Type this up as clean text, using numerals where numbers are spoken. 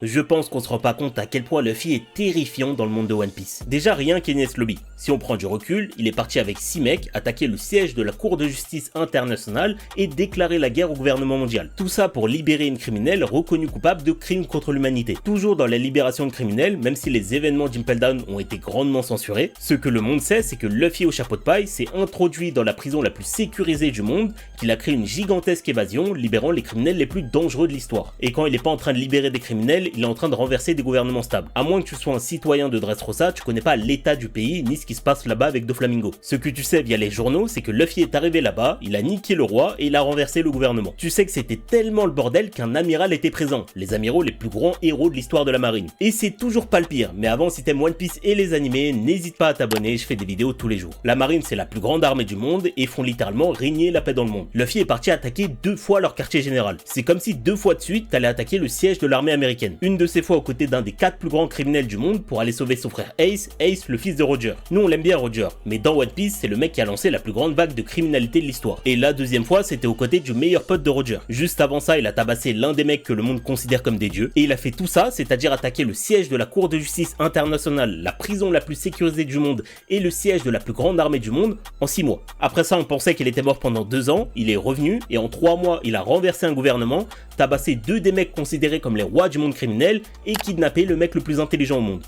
Je pense qu'on se rend pas compte à quel point Luffy est terrifiant dans le monde de One Piece. Déjà rien qu'Enies Lobby. Si on prend du recul, il est parti avec 6 mecs attaquer le siège de la Cour de justice internationale et déclarer la guerre au gouvernement mondial. Tout ça pour libérer une criminelle reconnue coupable de crimes contre l'humanité. Toujours dans la libération de criminels, même si les événements d'Impel Down ont été grandement censurés, ce que le monde sait, c'est que Luffy au chapeau de paille s'est introduit dans la prison la plus sécurisée du monde, qu'il a créé une gigantesque évasion, libérant les criminels les plus dangereux de l'histoire. Et quand il est pas en train de libérer des criminels, il est en train de renverser des gouvernements stables. À moins que tu sois un citoyen de Dressrosa, tu connais pas l'état du pays ni ce qui se passe là-bas avec Doflamingo. Ce que tu sais via les journaux, c'est que Luffy est arrivé là-bas, il a niqué le roi et il a renversé le gouvernement. Tu sais que c'était tellement le bordel qu'un amiral était présent, les amiraux les plus grands héros de l'histoire de la marine. Et c'est toujours pas le pire, mais avant si t'aimes One Piece et les animés, n'hésite pas à t'abonner, je fais des vidéos tous les jours. La marine c'est la plus grande armée du monde et font littéralement régner la paix dans le monde. Luffy est parti attaquer 2 fois leur quartier général. C'est comme si 2 fois de suite t'allais attaquer le siège de l'armée américaine. Une de ces fois aux côtés d'un des 4 plus grands criminels du monde pour aller sauver son frère Ace, le fils de Roger. Nous on l'aime bien Roger, mais dans One Piece c'est le mec qui a lancé la plus grande vague de criminalité de l'histoire. Et la deuxième fois c'était aux côtés du meilleur pote de Roger. Juste avant ça il a tabassé l'un des mecs que le monde considère comme des dieux, et il a fait tout ça, c'est-à-dire attaquer le siège de la Cour de justice internationale, la prison la plus sécurisée du monde et le siège de la plus grande armée du monde en 6 mois. Après ça on pensait qu'il était mort pendant 2 ans, il est revenu et en 3 mois il a renversé un gouvernement, tabassé 2 des mecs considérés comme les rois du monde criminel et kidnappé le mec le plus intelligent au monde.